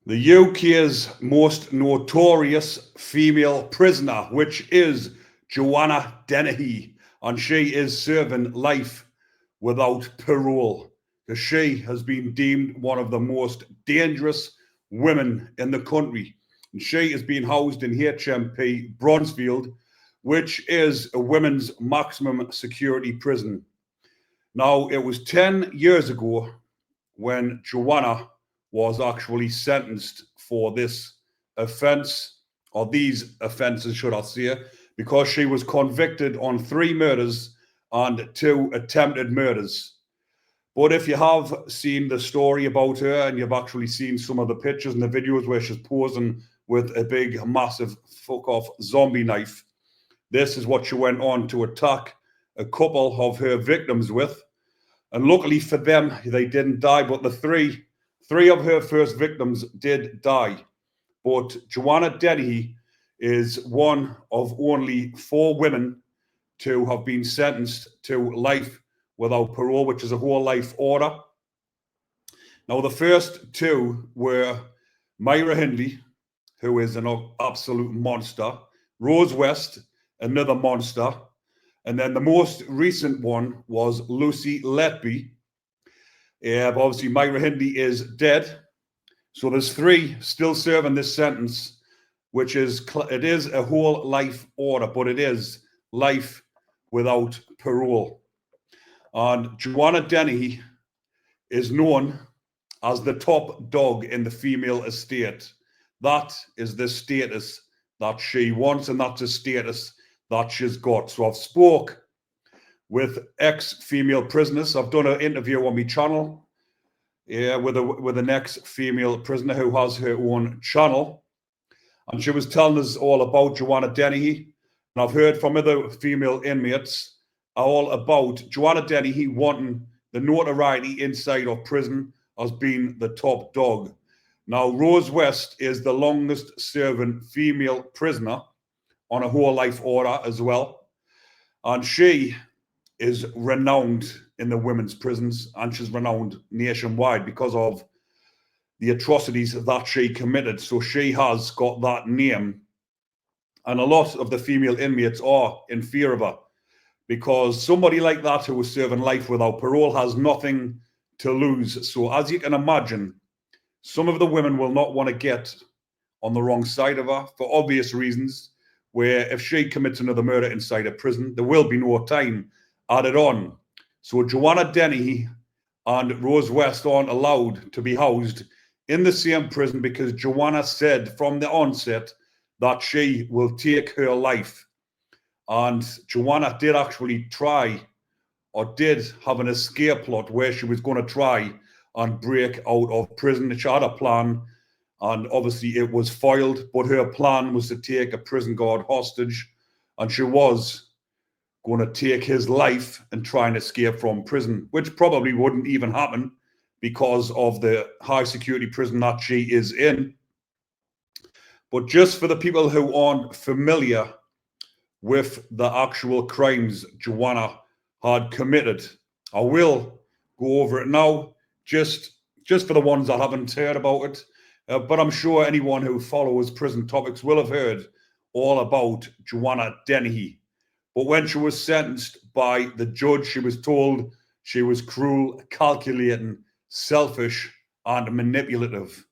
The UK's most notorious female prisoner, which is Joanna Dennehy, and she is serving life without parole because she has been deemed one of the most dangerous women in the country. And she is being housed in HMP Bronzefield, which is a women's maximum security prison. Now, it was 10 years ago when Joanna was actually sentenced for this offence, or these offences, should I say, because she was convicted on 3 murders and 2 attempted murders. But if you have seen the story about her and you've actually seen some of the pictures and the videos where she's posing with a big, massive fuck off zombie knife, this is what she went on to attack a couple of her victims with. And luckily for them, they didn't die, but the three of her first victims did die. But Joanna Dennehy is one of only 4 women to have been sentenced to life without parole, which is a whole life order. Now, the first 2 were Myra Hindley, who is an absolute monster, Rose West, another monster, and then the most recent one was Lucy Letby. But obviously, Myra Hindley is dead. So there's 3 still serving this sentence, which is, it is a whole life order, but it is life without parole. And Joanna Dennehy is known as the top dog in the female estate. That is the status that she wants, and that's a status that she's got. So I've spoke with ex-female prisoners. I've done an interview on my channel with an ex-female prisoner who has her own channel. And she was telling us all about Joanna Dennehy. And I've heard from other female inmates all about Joanna Dennehy wanting the notoriety inside of prison as being the top dog. Now, Rose West is the longest serving female prisoner on a whole life order as well. And she is renowned in the women's prisons, and she's renowned nationwide because of the atrocities that she committed. So she has got that name. And a lot of the female inmates are in fear of her because somebody like that who was serving life without parole has nothing to lose. So as you can imagine, some of the women will not want to get on the wrong side of her for obvious reasons, where if she commits another murder inside a prison, there will be no time added on. So Joanna Dennehy and Rose West aren't allowed to be housed in the same prison because Joanna said from the onset that she will take her life. And Joanna did actually try, or did have an escape plot where she was going to try and break out of prison. She had a plan, and obviously it was foiled, but her plan was to take a prison guard hostage, and she was going to take his life and try and escape from prison, which probably wouldn't even happen because of the high security prison that she is in. But just for the people who aren't familiar with the actual crimes Joanna had committed, I will go over it now, just for the ones that haven't heard about it. But I'm sure anyone who follows prison topics will have heard all about Joanna Dennehy. But when she was sentenced by the judge, she was told she was cruel, calculating, selfish, and manipulative.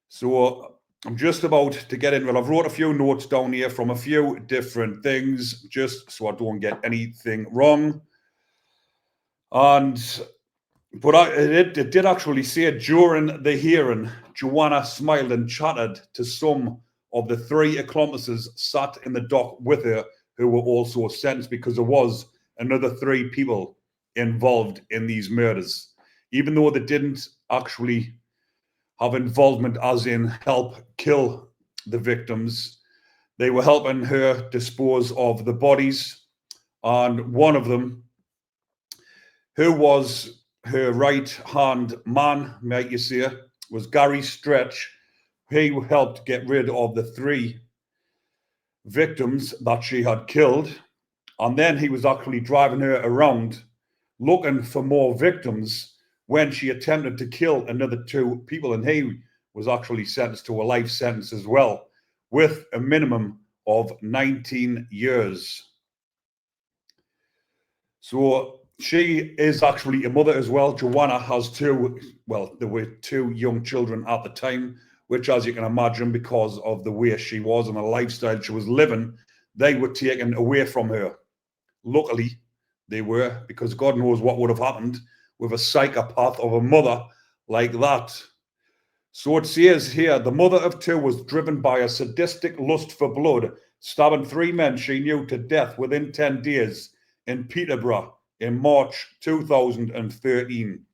So I'm just about to get into it. I've wrote a few notes down here from a few different things, just so I don't get anything wrong. But it did actually say during the hearing, Joanna smiled and chatted to some of the 3 accomplices sat in the dock with her who were also sentenced, because there was another 3 people involved in these murders. Even though they didn't actually have involvement as in help kill the victims, they were helping her dispose of the bodies. And one of them, who was her right-hand man, might you say, was Gary Stretch. He helped get rid of the 3 victims that she had killed. And then he was actually driving her around looking for more victims when she attempted to kill another 2 people. And he was actually sentenced to a life sentence as well, with a minimum of 19 years. So she is actually a mother as well. Joanna has two, well, there were two young children at the time, which, as you can imagine, because of the way she was and the lifestyle she was living, they were taken away from her. Luckily, they were, because God knows what would have happened with a psychopath of a mother like that. So it says here, the mother of two was driven by a sadistic lust for blood, stabbing three men she knew to death within 10 days in Peterborough in March 2013.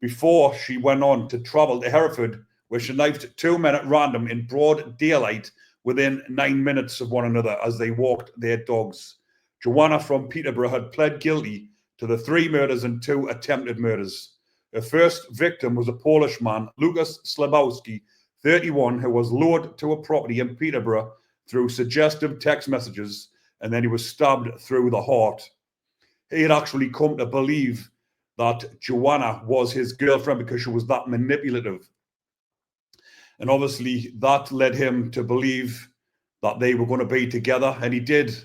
Before she went on to travel to Hereford, where she knifed two men at random in broad daylight within 9 minutes of one another as they walked their dogs. Joanna from Peterborough had pled guilty to the 3 murders and 2 attempted murders. Her first victim was a Polish man, Lukas Slabowski, 31, who was lured to a property in Peterborough through suggestive text messages, and then he was stabbed through the heart. He had actually come to believe that Joanna was his girlfriend because she was that manipulative. And obviously that led him to believe that they were going to be together. And he did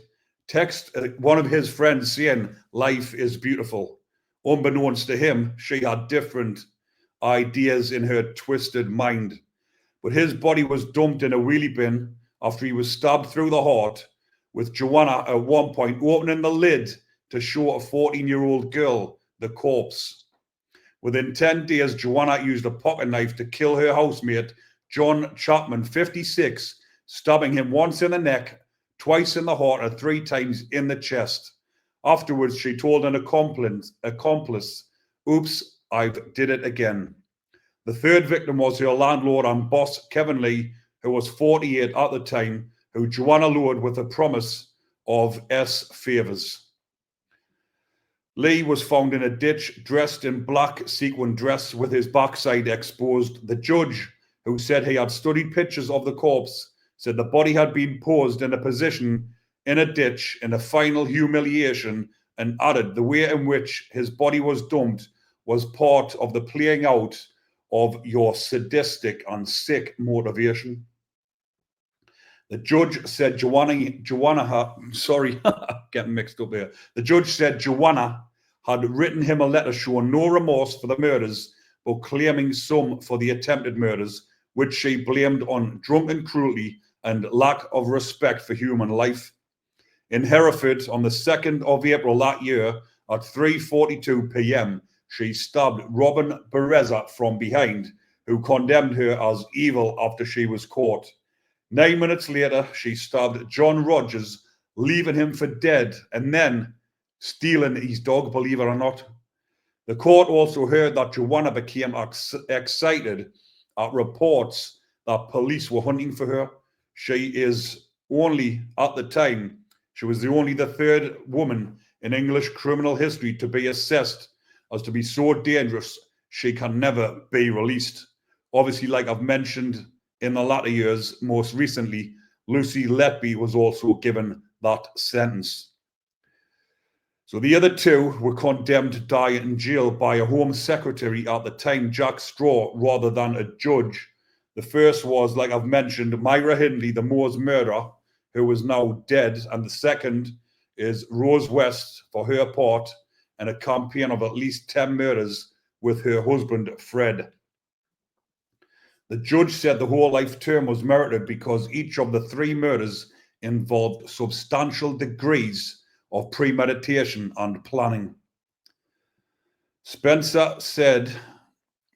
text one of his friends saying, "Life is beautiful." Unbeknownst to him, she had different ideas in her twisted mind. But his body was dumped in a wheelie bin after he was stabbed through the heart, with Joanna at one point opening the lid to show a 14-year-old girl the corpse. Within 10 days, Joanna used a pocket knife to kill her housemate, John Chapman, 56, stabbing him once in the neck, twice in the heart, and 3 times in the chest. Afterwards, she told an accomplice, "Oops, I did it again." The third victim was her landlord and boss, Kevin Lee, who was 48 at the time, who Joanna lured with a promise of favors. Lee was found in a ditch, dressed in black sequin dress with his backside exposed. The judge, who said he had studied pictures of the corpse, said the body had been posed in a position in a ditch in a final humiliation, and added the way in which his body was dumped was part of the playing out of your sadistic and sick motivation. The judge said getting mixed up here. The judge said Joanna had written him a letter showing no remorse for the murders, but claiming some for the attempted murders, which she blamed on drunken cruelty and lack of respect for human life. In Hereford, on the 2nd of April that year, at 3:42 p.m., she stabbed Robin Bereza from behind, who condemned her as evil after she was caught. 9 minutes later, she stabbed John Rogers, leaving him for dead, and then stealing his dog, believe it or not. The court also heard that Joanna became excited at reports that police were hunting for her. She is only, at the time, she was only the 3rd woman in English criminal history to be assessed as to be so dangerous she can never be released. Obviously, like I've mentioned in the latter years, most recently, Lucy Letby was also given that sentence. So the other 2 were condemned to die in jail by a Home Secretary at the time, Jack Straw, rather than a judge. The first was, like I've mentioned, Myra Hindley, the Moors murderer, who is now dead, and the second is Rose West for her part in a campaign of at least 10 murders with her husband, Fred. The judge said the whole life term was merited because each of the 3 murders involved substantial degrees of premeditation and planning. Spencer said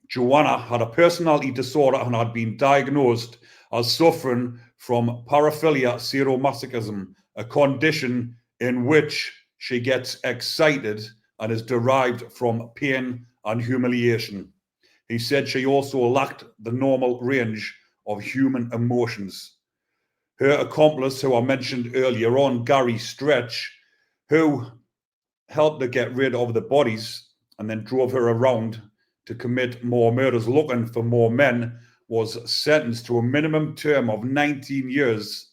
Joanna had a personality disorder and had been diagnosed as suffering from paraphilia sadomasochism, a condition in which she gets excited and is derived from pain and humiliation. He said she also lacked the normal range of human emotions. Her accomplice, who I mentioned earlier on, Gary Stretch, who helped her get rid of the bodies and then drove her around to commit more murders looking for more men, was sentenced to a minimum term of 19 years.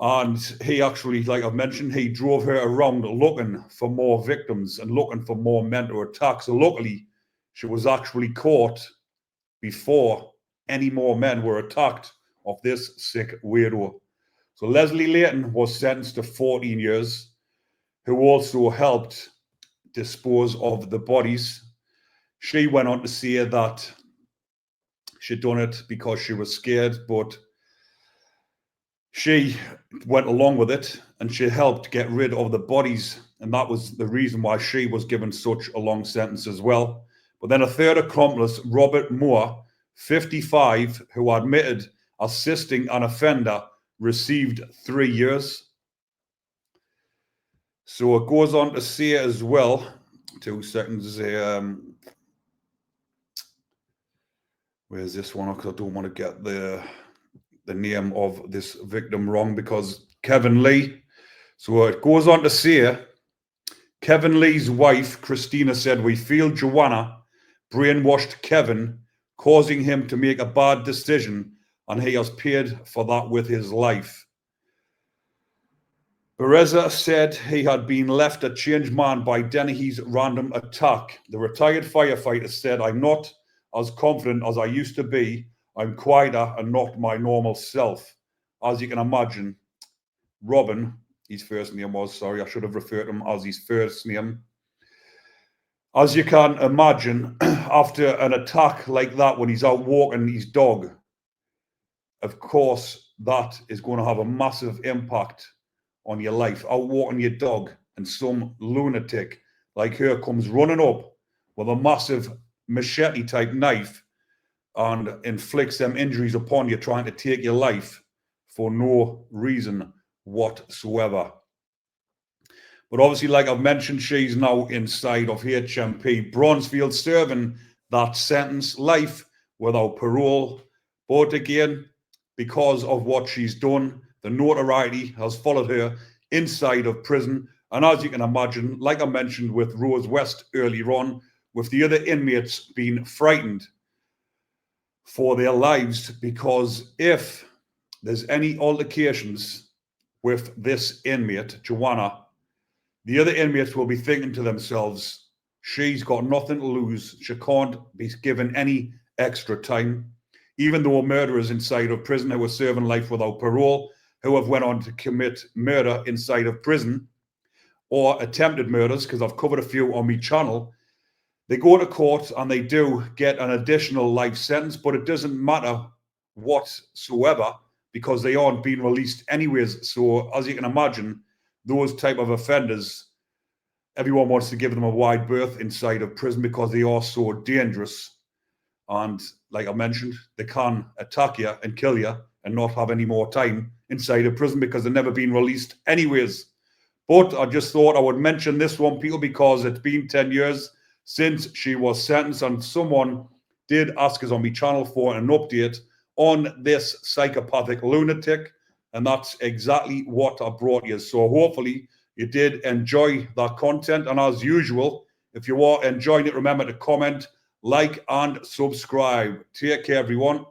And he actually, like I've mentioned, he drove her around looking for more victims and looking for more men to attack. So luckily, she was actually caught before any more men were attacked of this sick weirdo. So Leslie Layton was sentenced to 14 years, who also helped dispose of the bodies. She went on to say that she'd done it because she was scared, but she went along with it and she helped get rid of the bodies. And that was the reason why she was given such a long sentence as well. But then a third accomplice, Robert Moore, 55, who admitted assisting an offender, received 3 years. So it goes on to say as well, 2 seconds, where's this one? Because I don't want to get the name of this victim wrong, because Kevin Lee. So it goes on to say, Kevin Lee's wife, Christina, said, "We feel Joanna brainwashed Kevin, causing him to make a bad decision, and he has paid for that with his life." Bereza said he had been left a changed man by Dennehy's random attack. The retired firefighter said, "I'm not as confident as I used to be. I'm quieter and not my normal self." As you can imagine, Robin, his first name was, sorry, I should have referred to him as his first name. As you can imagine, after an attack like that, when he's out walking his dog, of course, that is going to have a massive impact on your life. Out walking your dog and some lunatic like her comes running up with a massive machete type knife and inflicts them injuries upon you, trying to take your life for no reason whatsoever. But obviously, like I've mentioned, she's now inside of HMP Bronzefield, serving that sentence, life without parole. But again, because of what she's done, the notoriety has followed her inside of prison. And as you can imagine, like I mentioned with Rose West earlier on, with the other inmates being frightened for their lives, because if there's any altercations with this inmate, Joanna, the other inmates will be thinking to themselves, she's got nothing to lose. She can't be given any extra time. Even though murderers inside of prison who are serving life without parole, who have went on to commit murder inside of prison, or attempted murders, because I've covered a few on my channel, they go to court and they do get an additional life sentence, but it doesn't matter whatsoever because they aren't being released anyways. So as you can imagine, those type of offenders, everyone wants to give them a wide berth inside of prison because they are so dangerous. And like I mentioned, they can attack you and kill you and not have any more time inside of prison because they've never been released anyways. But I just thought I would mention this one, people, because it's been 10 years since she was sentenced, and someone did ask us on my channel for an update on this psychopathic lunatic, and that's exactly what I brought you. So hopefully you did enjoy that content, and as usual, if you are enjoying it, remember to comment, like, and subscribe. Take care, everyone.